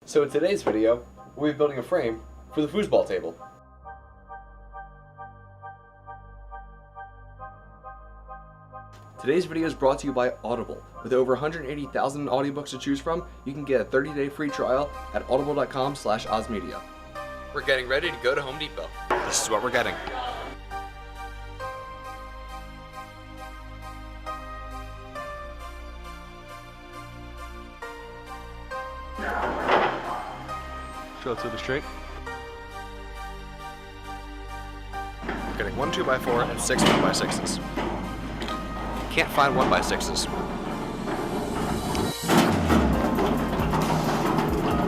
So in today's video, we'll be building a frame for the foosball table. Today's video is brought to you by Audible. With over 180,000 audiobooks to choose from, you can get a 30-day free trial at audible.com/ozmedia. We're getting ready to go to Home Depot. This is what we're getting. Show it to the straight. We're getting 1 2x4 and 6 1x6s. Can't find 1x6s.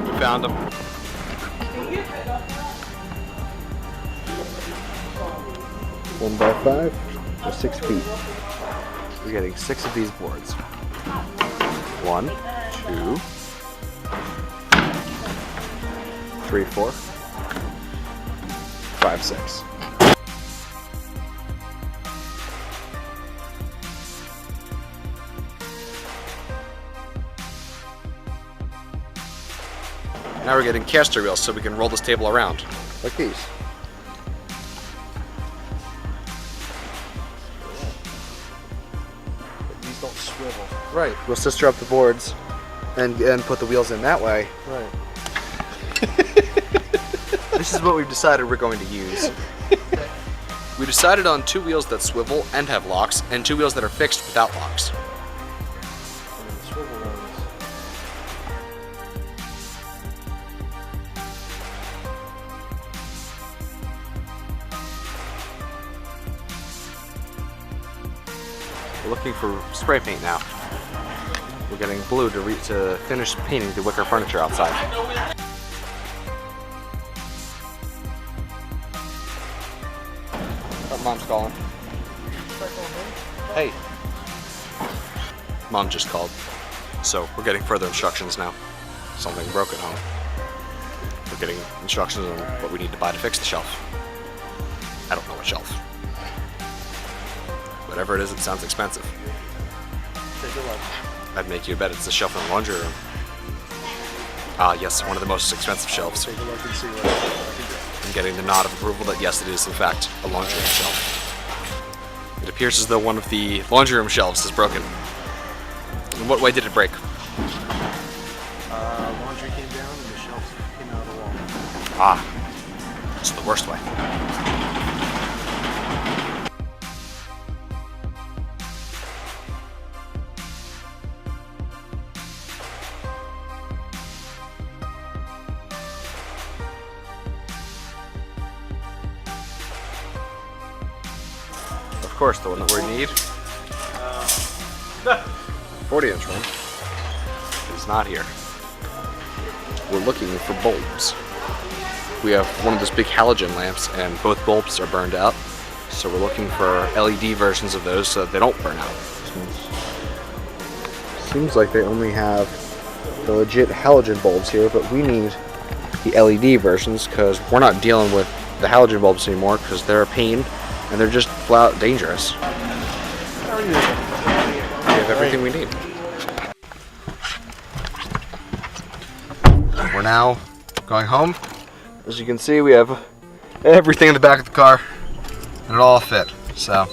We found them. 1x5 or 6 feet. We're getting 6 of these boards. 1, 2, 3, 4, 5, 6. Now we're getting caster wheels so we can roll this table around. Like these. These don't swivel. Right. We'll sister up the boards and put the wheels in that way. Right. This is what we've decided we're going to use. We decided on 2 wheels that swivel and have locks, and 2 wheels that are fixed without locks. And the swivel ones. We're looking for spray paint now. We're getting blue to finish painting the wicker furniture outside. Oh, Mom's calling. Hey. Mom just called. So we're getting further instructions now. Something broke at home. We're getting instructions on what we need to buy to fix the shelf. I don't know what shelf. Whatever it is, it sounds expensive. Take a look. I'd make you bet it's a shelf in the laundry room. Ah, yes, one of the most expensive shelves. Take a look and see what I can do. I'm getting the nod of approval that yes, it is in fact a laundry room shelf. It appears as though one of the laundry room shelves is broken. In what way did it break? Laundry came down and the shelves came out of the wall. Ah, it's the worst way. Of course, the one that we need. 40-inch one is not here. We're looking for bulbs. We have one of those big halogen lamps and both bulbs are burned out. So we're looking for LED versions of those so that they don't burn out. Seems like they only have the legit halogen bulbs here, but we need the LED versions because we're not dealing with the halogen bulbs anymore because they're a pain and they're just flat out dangerous. We have everything we need. We're now going home. As you can see, we have everything in the back of the car and it all fit. So